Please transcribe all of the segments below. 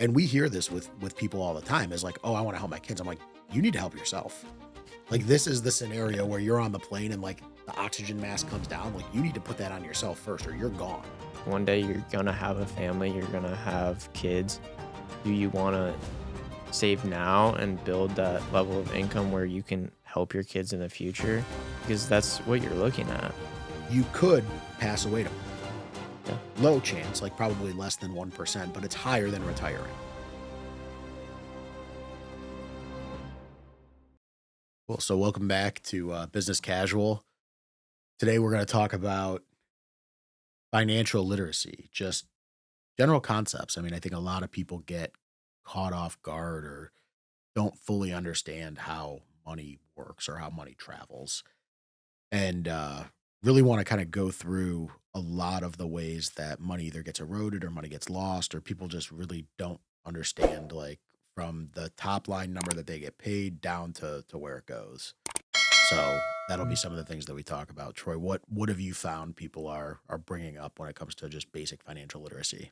And we hear this with people all the time is like, "Oh, I wanna help my kids." I'm like, "You need to help yourself." Like, this is the scenario where you're on the plane and, like, the oxygen mask comes down, like, you need to put that on yourself first or you're gone. One day you're gonna have a family, you're gonna have kids. Do you wanna save now and build that level of income where you can help your kids in the future? Because that's what you're looking at. You could pass away tomorrow. Yeah. Low chance, like, probably less than 1%, but it's higher than retiring. Well, so welcome back to, Business Casual. Today, we're gonna talk about financial literacy, just general concepts. I mean, I think a lot of people get caught off guard or don't fully understand how money works or how money travels. And really want to kind of go through a lot of the ways that money either gets eroded or money gets lost, or people just really don't understand, like from the top line number that they get paid down to where it goes. So that'll be Mm. some of the things that we talk about. Troy, what have you found people are bringing up when it comes to just basic financial literacy?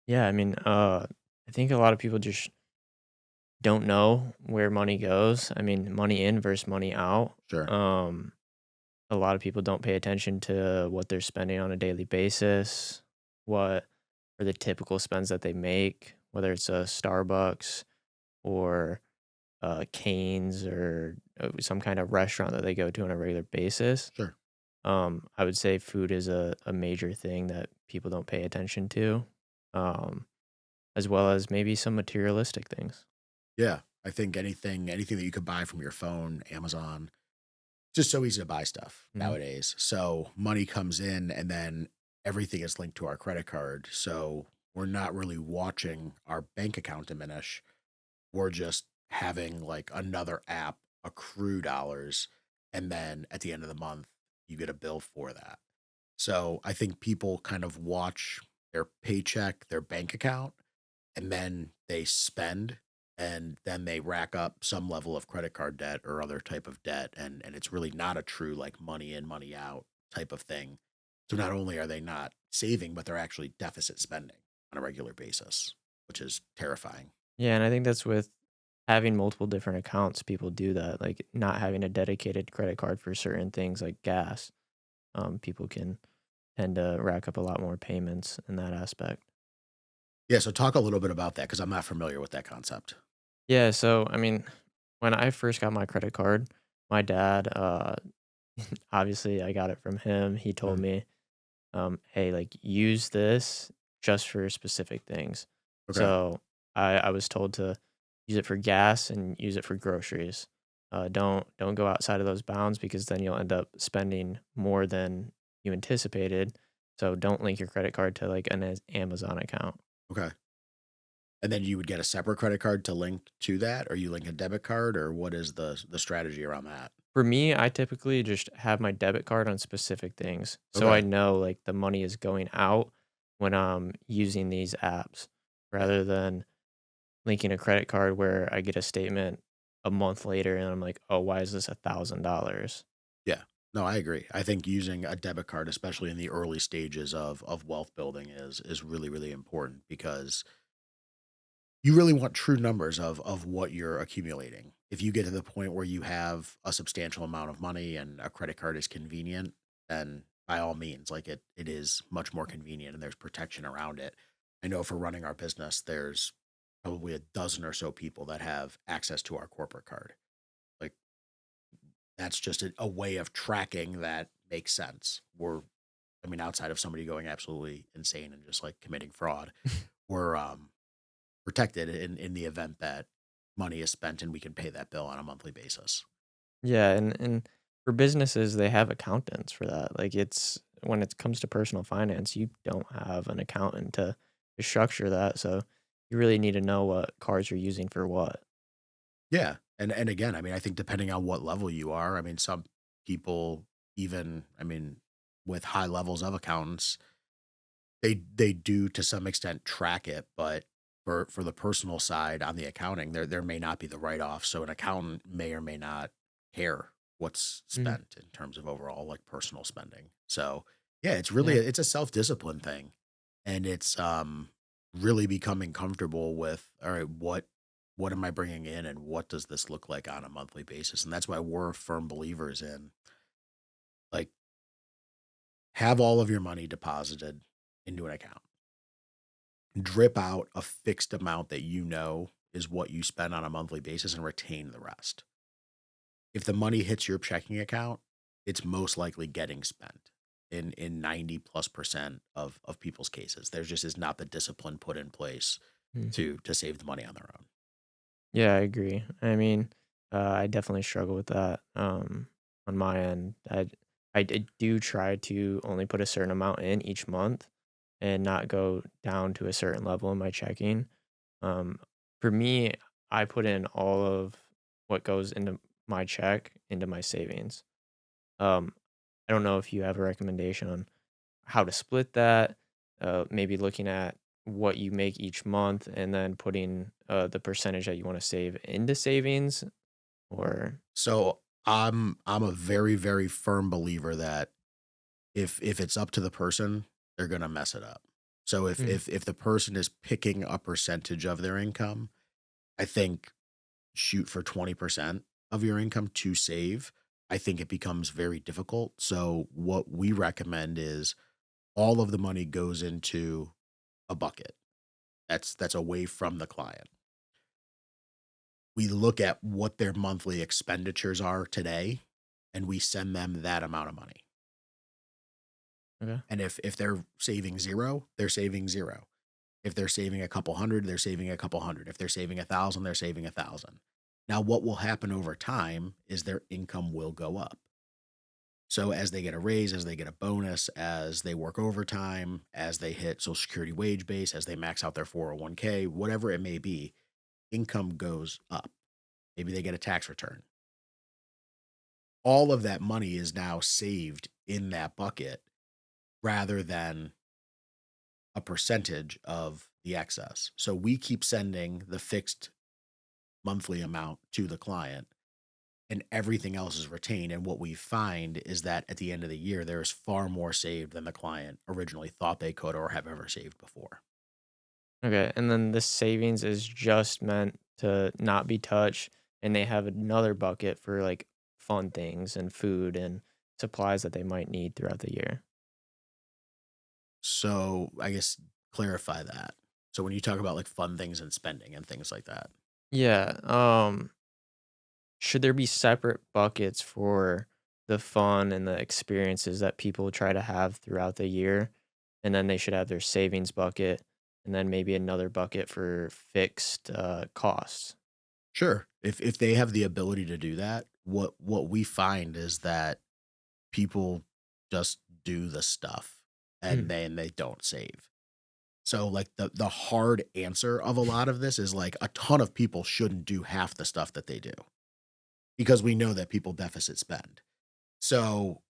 Yeah, I mean, I think a lot of people just don't know where money goes. I mean, money in versus money out. Sure. Um, a lot of people don't pay attention to what they're spending on a daily basis, what are the typical spends that they make, whether it's a Starbucks or Canes or some kind of restaurant that they go to on a regular basis. Sure. I would say food is a major thing that people don't pay attention to, um, as well as maybe some materialistic things. Yeah. I think anything that you could buy from your phone, Amazon, just so easy to buy stuff Mhm. nowadays. So money comes in and then everything is linked to our credit card. So we're not really watching our bank account diminish. We're just having like another app accrue dollars. And then at the end of the month, you get a bill for that. So I think people kind of watch their paycheck, their bank account, and then they spend and then they rack up some level of credit card debt or other type of debt and it's really not a true like money in money out type of thing. So not only are they not saving but they're actually deficit spending on a regular basis, which is terrifying. Yeah, and I think that's with having multiple different accounts, people do that, like not having a dedicated credit card for certain things like gas. People can tend to rack up a lot more payments in that aspect. Yeah, so talk a little bit about that because I'm not familiar with that concept. Yeah, so I mean, when I first got my credit card, my dad, obviously I got it from him. He told Mhm. me, "Hey, like use this just for specific things." Okay. So I was told to use it for gas and use it for groceries. Don't go outside of those bounds because then you'll end up spending more than you anticipated. So don't link your credit card to like an Amazon account. Okay. And then you would get a separate credit card to link to that, or you link a debit card, or what is the strategy around that? For me, I typically just have my debit card on specific things, so I Okay. know, like, the money is going out when I'm using these apps, Yeah. rather than linking a credit card where I get a statement a month later and I'm like, "Oh, why is this $1,000?" Yeah. No, I agree. I think using a debit card, especially in the early stages of wealth building, is really, really important because you really want true numbers of what you're accumulating. If you get to the point where you have a substantial amount of money and a credit card is convenient, then by all means, like it is much more convenient and there's protection around it. I know for running our business, there's probably a dozen or so people that have access to our corporate card. Like that's just a way of tracking that makes sense. I mean, outside of somebody going absolutely insane and just like committing fraud, we're protected in the event that money is spent and we can pay that bill on a monthly basis. Yeah, and for businesses, they have accountants for that, like, it's when it comes to personal finance, you don't have an accountant to structure that, so you really need to know what cards you're using for what. Yeah, and again, I mean, I think depending on what level you are, I mean, some people even, I mean, with high levels of accountants, they do to some extent track it, but for the personal side on the accounting, there may not be the write off, so an accountant may or may not care what's Mhm. spent in terms of overall like personal spending. So yeah, it's really Yeah. it's a self discipline thing, and it's really becoming comfortable with, all right, what am I bringing in and what does this look like on a monthly basis? And that's why we're firm believers in like have all of your money deposited into an account. Drip out a fixed amount that you know is what you spend on a monthly basis and retain the rest. If the money hits your checking account, it's most likely getting spent in 90 plus percent of people's cases. There just is not the discipline put in place Mm. to save the money on their own. Yeah, I agree. I mean, I definitely struggle with that, on my end. I do try to only put a certain amount in each month and not go down to a certain level in my checking. Um, for me, I put in all of what goes into my check into my savings. Um, I don't know if you have a recommendation on how to split that, maybe looking at what you make each month and then putting the percentage that you want to save into savings or So I'm a very, very firm believer that if it's up to the person, they're gonna mess it up. So Mm, if the person is picking a percentage of their income, I think shoot for 20% of your income to save. I think it becomes very difficult. So what we recommend is all of the money goes into a bucket. That's away from the client. We look at what their monthly expenditures are today and we send them that amount of money. okay. And if they're saving 0, they're saving 0. If they're saving a couple hundred, they're saving a couple hundred. If they're saving 1,000, they're saving 1,000. Now what will happen over time is their income will go up. So as they get a raise, as they get a bonus, as they work overtime, as they hit social security wage base, as they max out their 401k, whatever it may be, income goes up. Maybe they get a tax return. All of that money is now saved in that bucket rather than a percentage of the excess. So we keep sending the fixed monthly amount to the client and everything else is retained. And what we find is that at the end of the year, there is far more saved than the client originally thought they could or have ever saved before. Okay. And then the savings is just meant to not be touched. And they have another bucket for like fun things and food and supplies that they might need throughout the year. So I guess clarify that. So when you talk about like fun things and spending and things like that. Yeah. Should there be separate buckets for the fun and the experiences that people try to have throughout the year? And then they should have their savings bucket and then maybe another bucket for fixed costs. Sure. If they have the ability to do that, what we find is that people just do the stuff and Mm, then they don't save. So like the hard answer of a lot of this is like a ton of people shouldn't do half the stuff that they do because we know that people deficit spend. So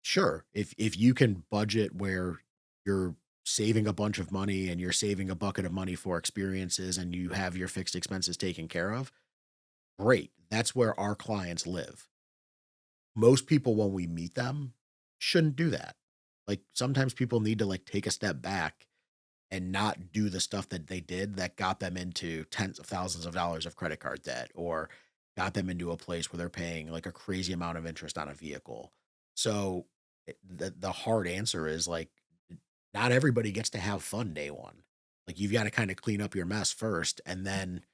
sure, if you can budget where you're saving a bunch of money and you're saving a bucket of money for experiences and you have your fixed expenses taken care of, great. That's where our clients live. Most people when we meet them shouldn't do that. Like sometimes people need to like take a step back and not do the stuff that they did that got them into tens of thousands of dollars of credit card debt or got them into a place where they're paying like a crazy amount of interest on a vehicle. So the hard answer is like not everybody gets to have fun day one. Like you've got to kind of clean up your mess first and then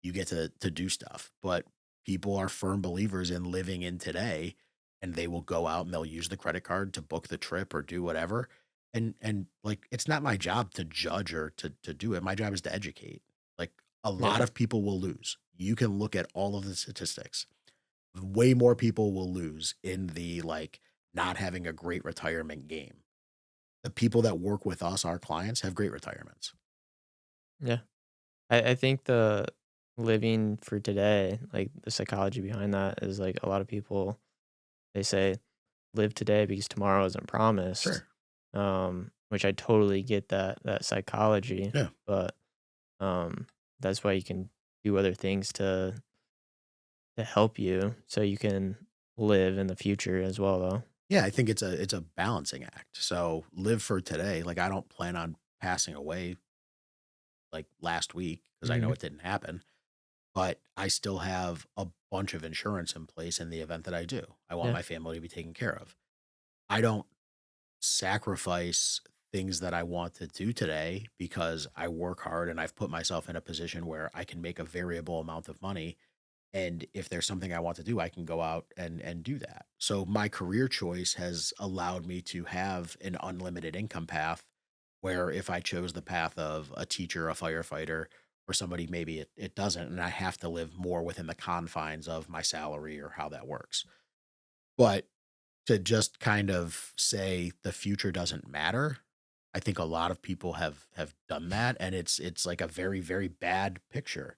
you get to do stuff. But people are firm believers in living in today and they will go out and they'll use the credit card to book the trip or do whatever. And like it's not my job to judge or to do it. My job is to educate. Like a lot yeah. of people will lose. You can look at all of the statistics. Way more people will lose in the like not having a great retirement game. The people that work with us, our clients, have great retirements. Yeah. I think the living for today, like the psychology behind that is like a lot of people, they say, live today because tomorrow isn't promised. Sure. Which I totally get that psychology, Yeah. but um that's why you can do other things to help you so you can live in the future as well though. Yeah, I think it's a balancing act. So live for today. Like I don't plan on passing away like last week because I know Mhm. it didn't happen, but I still have a bunch of insurance in place in the event that I do. I want Yeah, my family to be taken care of. I don't sacrifice things that I want to do today because I work hard and I've put myself in a position where I can make a variable amount of money. And if there's something I want to do, I can go out and do that. So my career choice has allowed me to have an unlimited income path where if I chose the path of a teacher, a firefighter, or somebody, maybe it doesn't, and I have to live more within the confines of my salary or how that works. But to just kind of say the future doesn't matter, I think a lot of people have done that, and it's like a very, very bad picture.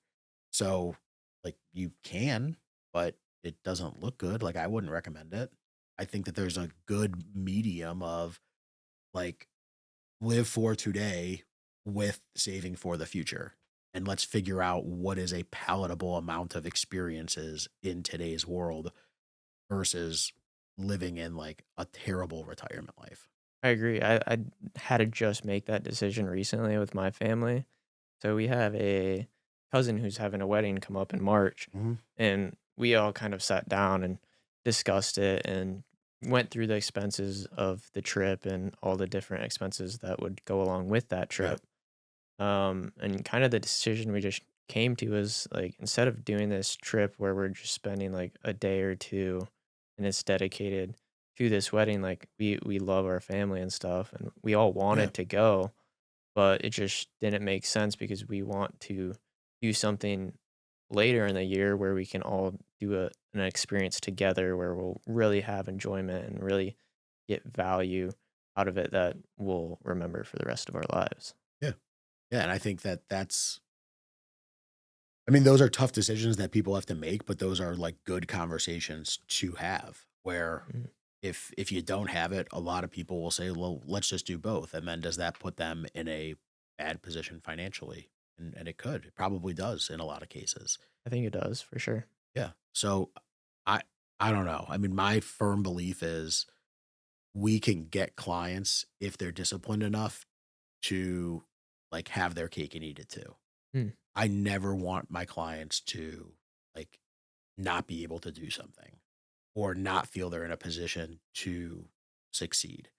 So, like, you can, but it doesn't look good, like, I wouldn't recommend it. I think that there's a good medium of, like, live for today with saving for the future, and let's figure out what is a palatable amount of experiences in today's world versus living in, like, a terrible retirement life. I agree. I had to just make that decision recently with my family. So we have a cousin who's having a wedding come up in March, Mhm. and we all kind of sat down and discussed it and went through the expenses of the trip and all the different expenses that would go along with that Yeah. trip. And kind of the decision we just came to is like instead of doing this trip where we're just spending like a day or two and it's dedicated to this wedding, like we love our family and stuff and we all Yeah. wanted to go, but it just didn't make sense because we want to do something later in the year where we can all do an experience together where we'll really have enjoyment and really get value out of it that we'll remember for the rest of our lives. Yeah. Yeah, and I think that that's I mean, those are tough decisions that people have to make, but those are, like, good conversations to have, where Mhm. if you don't have it, a lot of people will say, "Well, let's just do both," and then does that put them in a bad position financially? And it could. It probably does in a lot of cases. I think it does for sure. Yeah. So, I I don't know. I mean, my firm belief is we can get clients if they're disciplined enough to, like, have their cake and eat it too. Mm. I never want my clients to, like, not be able to do something or not feel they're in a position to succeed.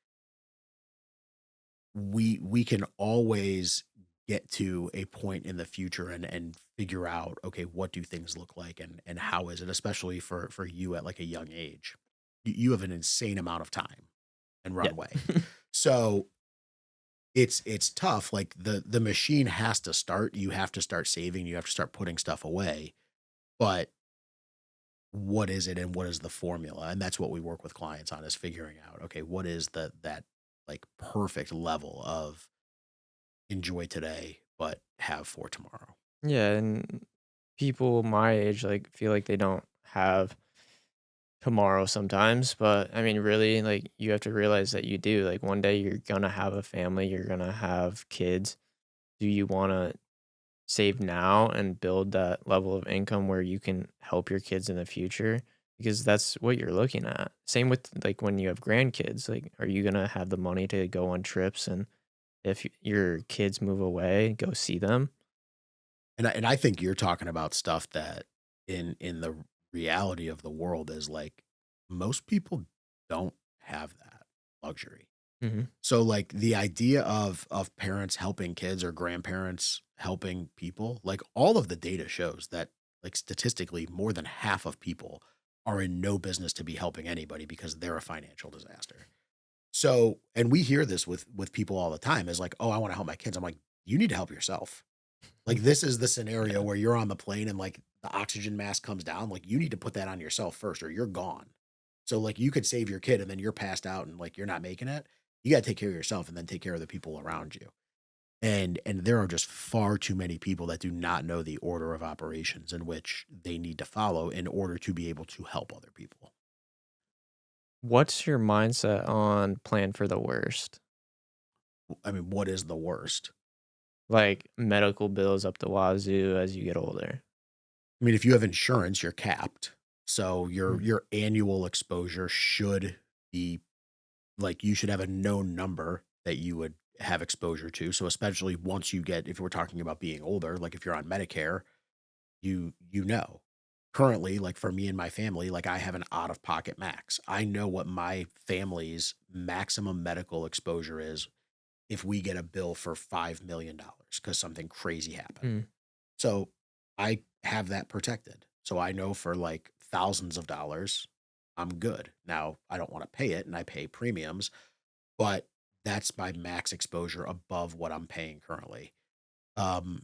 We can always get to a point in the future and figure out, okay, what do things look like and how is it, especially for you at like a young age. You have an insane amount of time and Yeah. runway. So it's tough. Like the machine has to start. You have to start saving, you have to start putting stuff away. But what is it and what is the formula? And that's what we work with clients on is figuring out, okay, what is that like perfect level of enjoy today, but have for tomorrow. Yeah, and people my age, like, feel like they don't have tomorrow sometimes, but, I mean, really, like, you have to realize that you do, like, one day you're gonna have a family, you're gonna have kids. Do you wanna save now and build that level of income where you can help your kids in the future? Because that's what you're looking at. Same with, like, when you have grandkids, like, are you gonna have the money to go on trips and if your kids move away, go see them? And I think you're talking about stuff that in the reality of the world is like most people don't have that luxury. Mhm. So like the idea of parents helping kids or grandparents helping people, like all of the data shows that like statistically more than half of people are in no business to be helping anybody because they're a financial disaster. So, and we hear this with people all the time is like, "Oh, I want to help my kids." I'm like, "You need to help yourself." Like this is the scenario Yeah. where you're on the plane and like the oxygen mask comes down, like you need to put that on yourself first or you're gone. So like you could save your kid and then you're passed out and like you're not making it. You got to take care of yourself and then take care of the people around you. And there are just far too many people that do not know the order of operations in which they need to follow in order to be able to help other people. What's your mindset on plan for the worst? I mean, what is the worst? Like medical bills up the wazoo as you get older. I mean, if you have insurance, you're capped. So Mm. your annual exposure should be like you should have a known number that you would have exposure to. So especially once you get, if we're talking about being older, like if you're on Medicare, you know. Currently, like for me and my family, like I have an out of pocket max. I know what my family's maximum medical exposure is if we get a bill for $5 million because something crazy happened. Mm. So I have that protected. So I know for like thousands of dollars, I'm good. Now I don't want to pay it and I pay premiums, but that's my max exposure above what I'm paying currently. Um,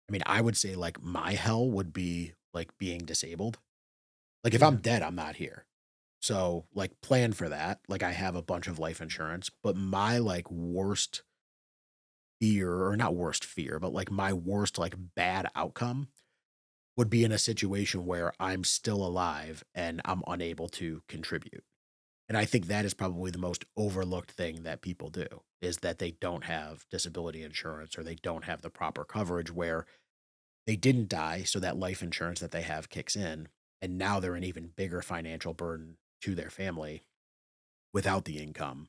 I mean, I would say like my hell would be like being disabled. Like if I'm Yeah. dead, I'm not here. So like plan for that. Like I have a bunch of life insurance, but my like worst fear, or not worst fear, but like my worst like bad outcome would be in a situation where I'm still alive and I'm unable to contribute. And I think that is probably the most overlooked thing that people do is that they don't have disability insurance or they don't have the proper coverage where they didn't die. So that life insurance that they have kicks in. And now they're an even bigger financial burden to their family without the income.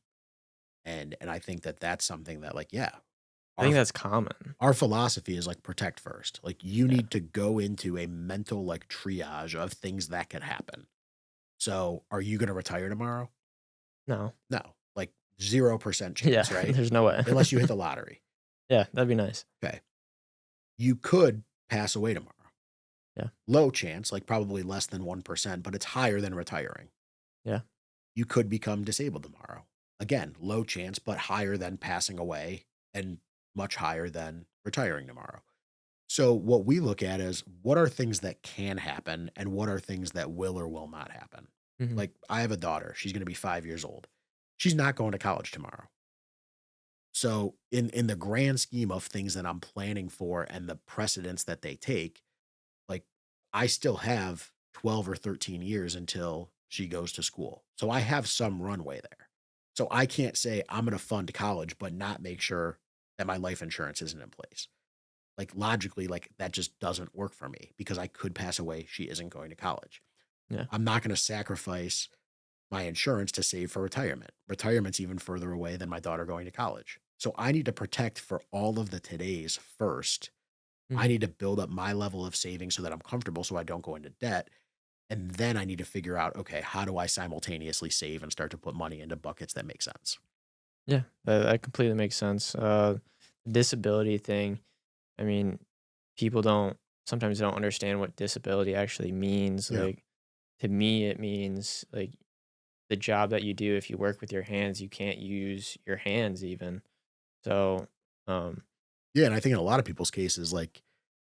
And I think that that's something that like, yeah, I our, think that's common. our philosophy is like protect first. Like you Yeah. need to go into a mental like triage of things that could happen. So are you going to retire tomorrow? No. No, like 0% Yeah, chance, right? there's no way. Unless you hit the lottery. Yeah, that'd be nice. Okay. You could pass away tomorrow. Yeah. Low chance, like probably less than 1%, but it's higher than retiring. Yeah. You could become disabled tomorrow. Again, low chance, but higher than passing away and much higher than retiring tomorrow. So, what we look at is what are things that can happen and what are things that will or will not happen. Mhm. Like, I have a daughter, she's going to be 5 years old. She's not going to college tomorrow. So, in the grand scheme of things that I'm planning for and the precedents that they take, like I still have 12 or 13 years until she goes to school. So I have some runway there. So I can't say I'm going to fund college but not make sure that my life insurance isn't in place. Like logically, like that just doesn't work for me because I could pass away. She isn't going to college. Yeah. I'm not going to sacrifice my insurance to save for retirement. Retirement's even further away than my daughter going to college. So I need to protect for all of the todays first. I Mhm. need to build up my level of saving so that I'm comfortable so I don't go into debt. And then I need to figure out, okay, how do I simultaneously save and start to put money into buckets that make sense? Yeah, that completely makes sense. Disability thing, I mean, people don't sometimes don't understand what disability actually means. Yeah. Like, to me, it means, like, the job that you do, if you work with your hands, you can't use your hands even. So, um Yeah. And I think in a lot of people's cases, like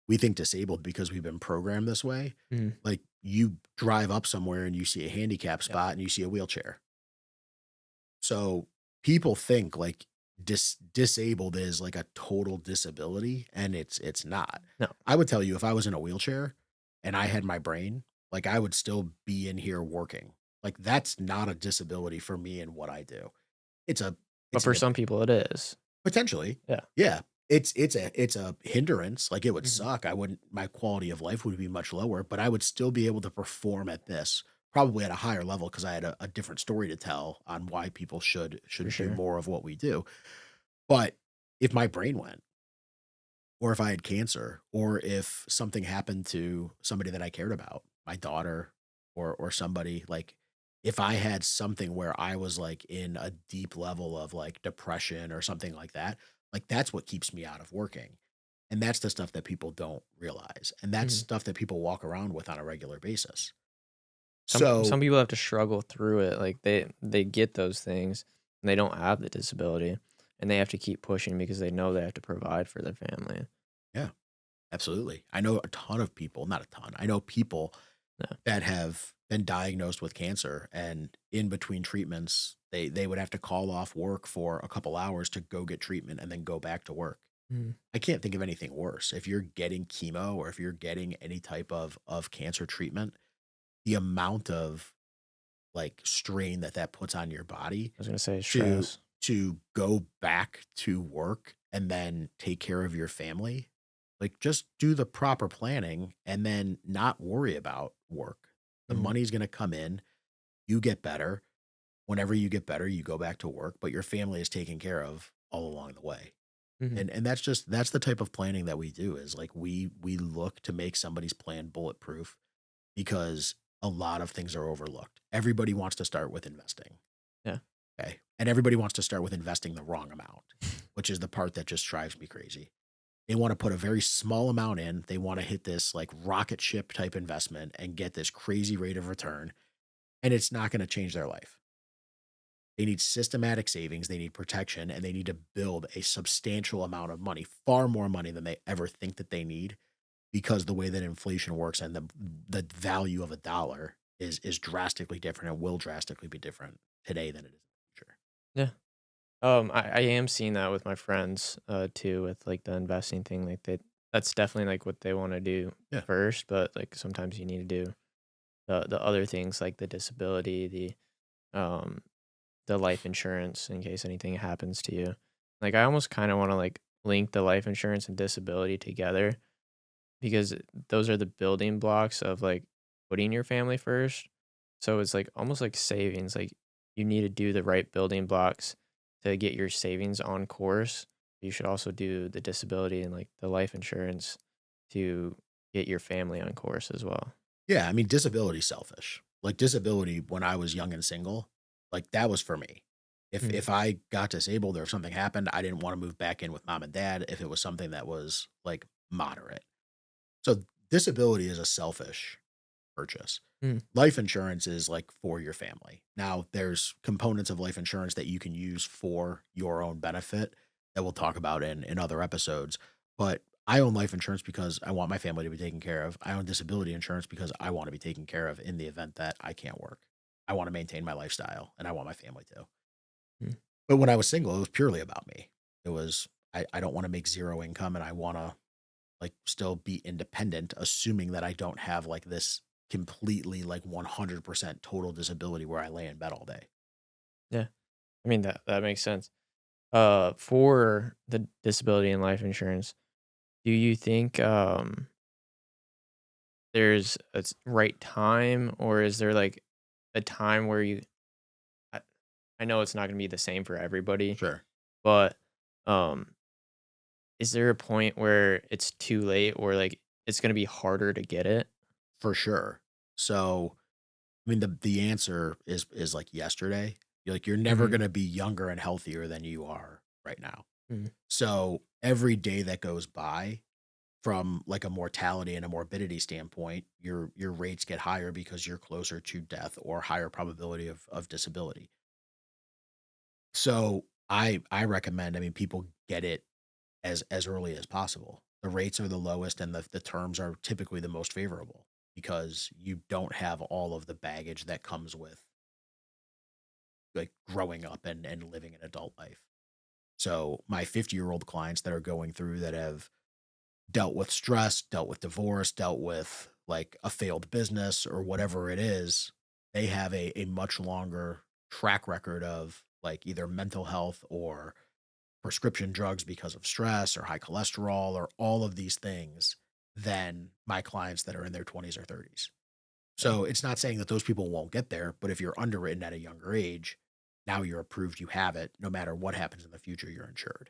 we think disabled because we've been programmed this way. mhm, Like you drive up somewhere and you see a handicap yeah, spot and you see a wheelchair. So people think like disabled is like a total disability and it's not. no, I would tell you if I was in a wheelchair and I had my brain, like I would still be in here working. Like that's not a disability for me and what I do. It's a but it's for an some people it is. potentially. Yeah, Yeah. It's a hindrance. Like it would mhm, suck. I wouldn't my quality of life would be much lower, but I would still be able to perform at this probably at a higher level because I had a different story to tell on why people should for do sure. more of what we do. But if my brain went, or if I had cancer, or if something happened to somebody that I cared about, my daughter or somebody, like if I had something where I was like in a deep level of like depression or something like that's what keeps me out of working. And that's the stuff that people don't realize. And that's Mhm. stuff that people walk around with on a regular basis. Some So, people have to struggle through it, like, they get those things, and they don't have the disability, and they have to keep pushing because they know they have to provide for their family. yeah, absolutely. I know a ton of people, not a ton. I know people Yeah, that have been diagnosed with cancer and in between treatments, they would have to call off work for a couple hours to go get treatment and then go back to work. mhm, I can't think of anything worse. If you're getting chemo or if you're getting any type of cancer treatment, the amount of like strain that that puts on your body I was gonna say to stress. go back to work and then take care of your family, like just do the proper planning and then not worry about work. The Mhm, money's going to come in, you get better. Whenever you get better, you go back to work, but your family is taken care of all along the way. Mhm. And that's the type of planning that we do is like we look to make somebody's plan bulletproof because a lot of things are overlooked. Everybody wants to start with investing. Yeah. Okay. And everybody wants to start with investing the wrong amount, which is the part that just drives me crazy. They want to put a very small amount in. They want to hit this like rocket ship type investment and get this crazy rate of return. And it's not going to change their life. They need systematic savings, they need protection, and they need to build a substantial amount of money, far more money than they ever think that they need, because the way that inflation works and the value of a dollar is drastically different and will drastically be different today than it is in the future. Yeah. I am seeing that with my friends, too, with, like, the investing thing, like, that's definitely, like, what they wanna do Yeah, first, but, like, sometimes you need to do the other things like the disability, um, the life insurance in case anything happens to you. Like, I almost kinda wanna, like, link the life insurance and disability together because those are the building blocks of, like, putting your family first. So it's, like, almost like savings, like, you need to do the right building blocks to get your savings on course. You should also do the disability and, like, the life insurance to get your family on course as well. yeah. I mean, disability selfish. Like disability when I was young and single, like that was for me. Mhm, If I got disabled or if something happened, I didn't want to move back in with mom and dad. If it was something that was like moderate, so disability is a selfish purchase. mhm, Life insurance is like for your family. Now, there's components of life insurance that you can use for your own benefit that we'll talk about in other episodes. But I own life insurance because I want my family to be taken care of. I own disability insurance because I want to be taken care of in the event that I can't work. I want to maintain my lifestyle and I want my family to. mhm. But when I was single, it was purely about me. It was I don't want to make zero income and I want to like still be independent, assuming that I don't have like this completely like 100% total disability where I lay in bed all day. Yeah, I mean, that makes sense. For the disability and life insurance, do you think, there's a right time, or is there, like, a time where you I I know it's not gonna be the same for everybody, Sure. but, um, is there a point where it's too late or, like, it's gonna be harder to get it? For sure. So, I mean, the answer is like yesterday. You're like, you're never Mhm, gonna be younger and healthier than you are right now. mhm, So every day that goes by from like a mortality and a morbidity standpoint, your rates get higher because you're closer to death or higher probability of disability. So I recommend, I mean, people get it as early as possible. The rates are the lowest and the terms are typically the most favorable because you don't have all of the baggage that comes with like growing up and living an adult life. So my 50-year-old clients that are going through that have dealt with stress, dealt with divorce, dealt with like a failed business or whatever it is, they have a much longer track record of like either mental health or prescription drugs because of stress or high cholesterol or all of these things than my clients that are in their 20s or 30s. yeah, So it's not saying that those people won't get there, but if you're underwritten at a younger age, now you're approved, you have it. No matter what happens in the future, you're insured.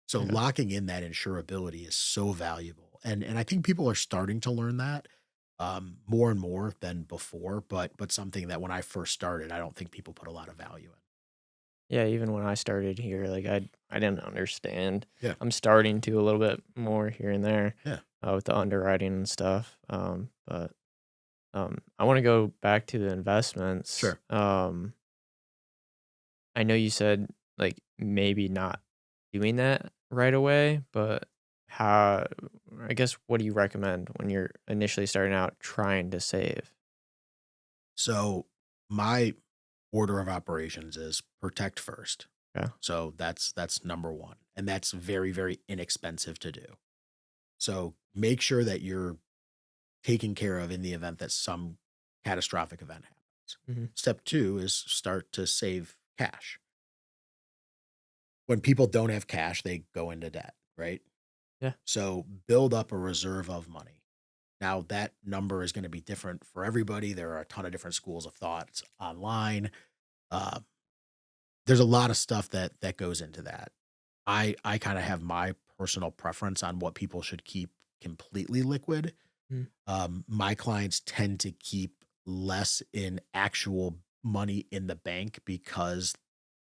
So yeah. locking in that insurability is so valuable. And I think people are starting to learn that more and more than before, but something that when I first started, I don't think people put a lot of value in. Yeah, even when I started here, like, I didn't understand. Yeah. I'm starting to a little bit more here and there, Yeah. with the underwriting and stuff, but I wanna go back to the investments. Sure. I know you said, like, maybe not doing that right away, but how I guess, what do you recommend when you're initially starting out trying to save? So my order of operations is protect first. Yeah. So that's number one. And that's very, very inexpensive to do. So make sure that you're taken care of in the event that some catastrophic event happens. Mhm. Step two is start to save cash. When people don't have cash, they go into debt, right? Yeah. So build up a reserve of money. Now that number is going to be different for everybody. There are a ton of different schools of thoughts online. Uh, there's a lot of stuff that goes into that. I kind of have my personal preference on what people should keep completely liquid. Mm, My clients tend to keep less in actual money in the bank because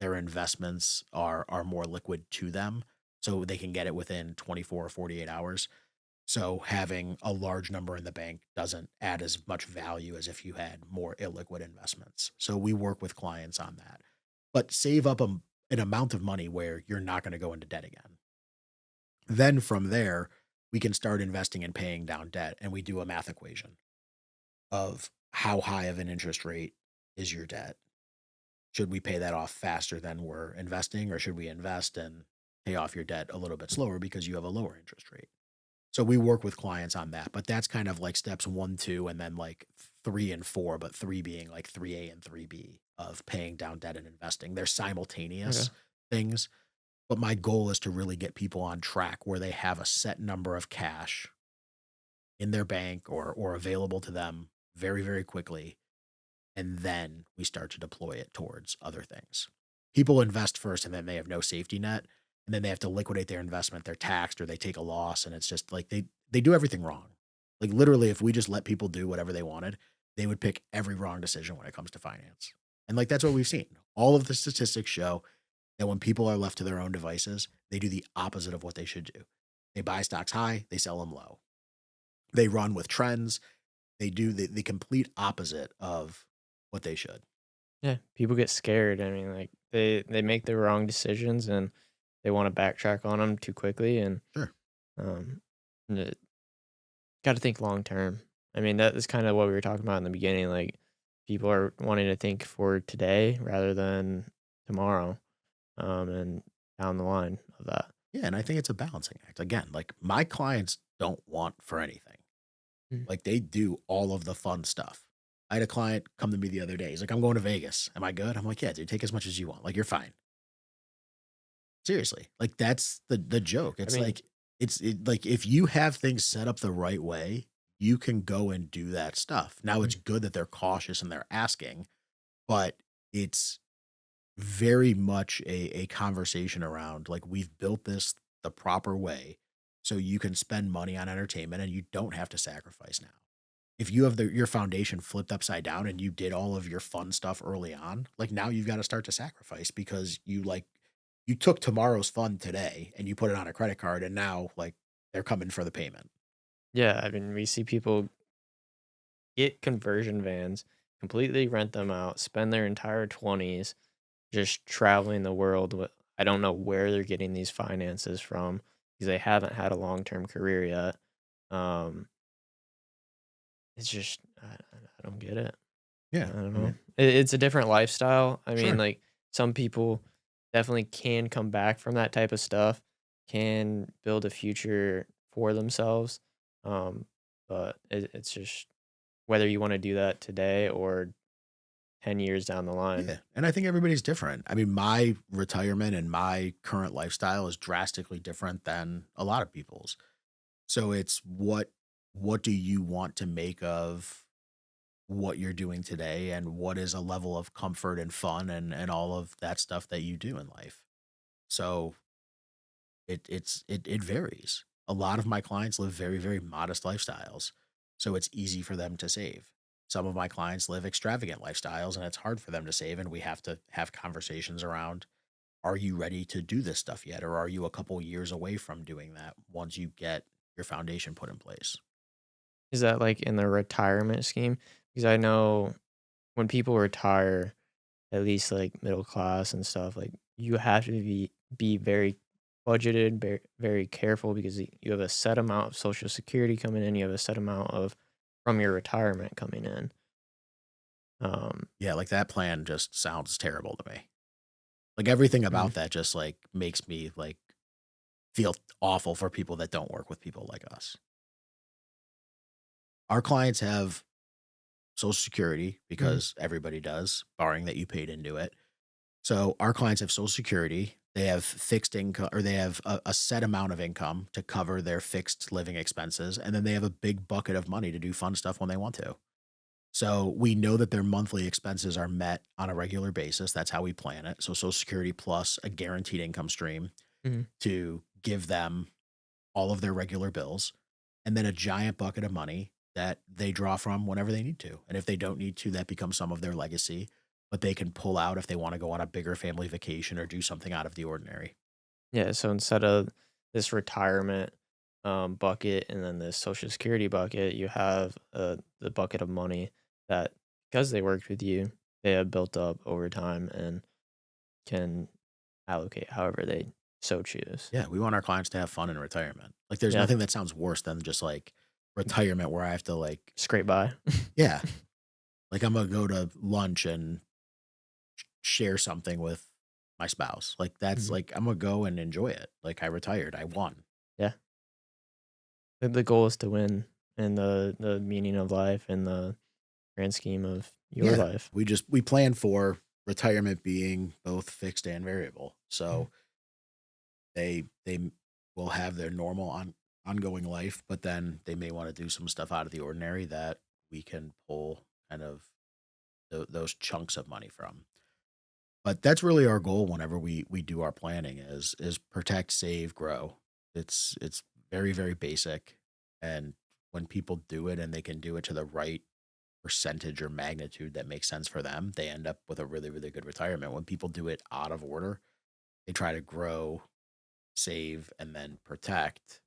their investments are more liquid to them, so they can get it within 24 or 48 hours. So having a large number in the bank doesn't add as much value as if you had more illiquid investments. So we work with clients on that. But save up an amount of money where you're not going to go into debt again. Then from there, we can start investing and paying down debt. And we do a math equation of how high of an interest rate is your debt. Should we pay that off faster than we're investing, or should we invest and pay off your debt a little bit slower because you have a lower interest rate? So we work with clients on that, but that's kind of like steps 1, 2, and then like 3 and 4, but 3 being like 3A and 3B of paying down debt and investing. They're okay. simultaneous things, but my goal is to really get people on track where they have a set number of cash in their bank or available to them very, very quickly, and then we start to deploy it towards other things. People invest first and then they have no safety net, and then they have to liquidate their investment, they're taxed or they take a loss, and it's just like they do everything wrong. Like literally if we just let people do whatever they wanted, they would pick every wrong decision when it comes to finance. And like that's what we've seen. All of the statistics show that when people are left to their own devices, they do the opposite of what they should do. They buy stocks high, they sell them low. They run with trends, they do the complete opposite of what they should. Yeah, people get scared. I mean, like they make the wrong decisions and they want to backtrack on them too quickly, and Sure. um, got to think long term. I mean, that is kind of what we were talking about in the beginning. Like people are wanting to think for today rather than tomorrow, and down the line of that. Yeah, and I think it's a balancing act. Again, like my clients don't want for anything. Mm. Like they do all of the fun stuff. I had a client come to me the other day. He's like, "I'm going to Vegas. Am I good?" I'm like, "Yeah, dude, take as much as you want. Like you're fine." Seriously. Like that's the joke. I It's mean, like like if you have things set up the right way, you can go and do that stuff. Now it's mm, good that they're cautious and they're asking, but it's very much a conversation around like we've built this the proper way so you can spend money on entertainment and you don't have to sacrifice now. If you have your foundation flipped upside down and you did all of your fun stuff early on, like now you've got to start to sacrifice because you took tomorrow's fun today and you put it on a credit card and now like they're coming for the payment. yeah, I mean, we see people get conversion vans, completely rent them out, spend their entire 20s just traveling the world. I don't know where they're getting these finances from because they haven't had a long term career yet. Um, it's just I don't get it. I Yeah. don't I know. mean, It's a different lifestyle. I mean, sure. like some people definitely can come back from that type of stuff, can build a future for themselves. Um, but it's just whether you want to do that today or 10 years down the line. Yeah, and I think everybody's different. I mean, my retirement and my current lifestyle is drastically different than a lot of people's. So it's what do you want to make of what you're doing today and what is a level of comfort and fun and all of that stuff that you do in life. So it varies. A lot of my clients live very, very modest lifestyles. So it's easy for them to save. Some of my clients live extravagant lifestyles and it's hard for them to save. And we have to have conversations around, are you ready to do this stuff yet? Or are you a couple years away from doing that once you get your foundation put in place? Is that like in the retirement scheme? Because I know when people retire, at least like middle class and stuff, like you have to be very budgeted, very careful because you have a set amount of social security coming in, you have a set amount of from your retirement coming in. Um, Yeah, like that plan just sounds terrible to me. Like everything mm, about that just like makes me like feel awful for people that don't work with people like us. Our clients have Social Security mhm. because everybody does, barring that you paid into it. So our clients have Social Security. They have fixed income or they have a set amount of income to cover their fixed living expenses. And then they have a big bucket of money to do fun stuff when they want to. So we know that their monthly expenses are met on a regular basis. That's how we plan it. So Social Security plus a guaranteed income stream. Mhm. to give them all of their regular bills, and then a giant bucket of money that they draw from whenever they need to. And if they don't need to, that becomes some of their legacy, but they can pull out if they want to go on a bigger family vacation or do something out of the ordinary. Yeah, so instead of this retirement, bucket and then this Social Security bucket, you have, the bucket of money that because they worked with you, they have built up over time and can allocate however they so choose. Yeah, we want our clients to have fun in retirement. Like, there's Yeah, nothing that sounds worse than just like retirement where I have to like, scrape by. yeah, like I'm gonna go to lunch and share something with my spouse. Like that's Mhm. like I'm gonna go and enjoy it. Like I retired, I won. Yeah. The goal is to win in the meaning of life and the grand scheme of your Yeah, life. we plan for retirement being both fixed and variable. Mhm. So they will have their normal ongoing life, but then they may want to do some stuff out of the ordinary that we can pull kind of those chunks of money from. But that's really our goal whenever we do our planning is protect, save, grow. It's very, very basic. And when people do it and they can do it to the right percentage or magnitude that makes sense for them, they end up with a really, really good retirement. When people do it out of order, they try to grow, save, and then protect.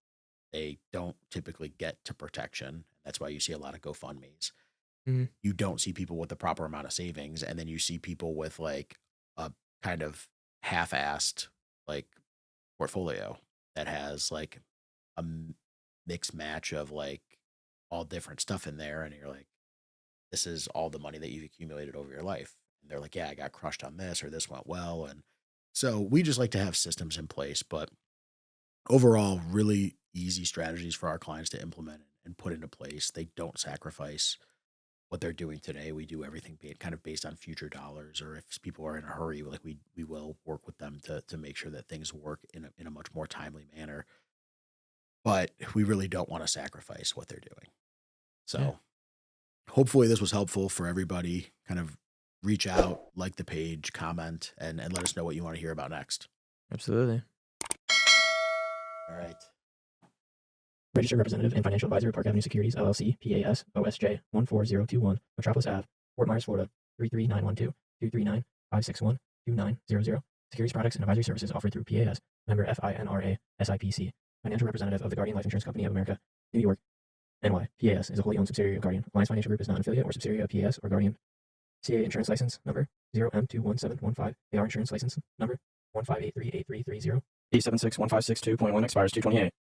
They don't typically get to protection. That's why you see a lot of GoFundMe's. Mhm. You don't see people with the proper amount of savings, and then you see people with like a kind of half-assed like portfolio that has like a mixed match of like all different stuff in there, and you're like, this is all the money that you've accumulated over your life. And they're like, yeah, I got crushed on this or this went well. And so we just like to have systems in place, but overall, really easy strategies for our clients to implement and put into place. They don't sacrifice what they're doing today. We do everything kind of based on future dollars, or if people are in a hurry, like we will work with them to make sure that things work in a much more timely manner. But we really don't want to sacrifice what they're doing. Yeah, So hopefully this was helpful for everybody. Kind of reach out, like the page, comment, and let us know what you want to hear about next. absolutely. All right. Registered representative and financial advisor, Park Avenue Securities, LLC, PAS, OSJ 14021, Metropolis Ave, Fort Myers, Florida 33912 239 561 2900. Securities products and advisory services offered through PAS, member FINRA, SIPC. Financial representative of the Guardian Life Insurance Company of America, New York, NY. PAS is a wholly owned subsidiary of Guardian. Alliance Financial Group is not an affiliate or subsidiary of PAS or Guardian. CA Insurance License Number 0M21715. AR Insurance License Number 158383330. 8761562.1 expires 228.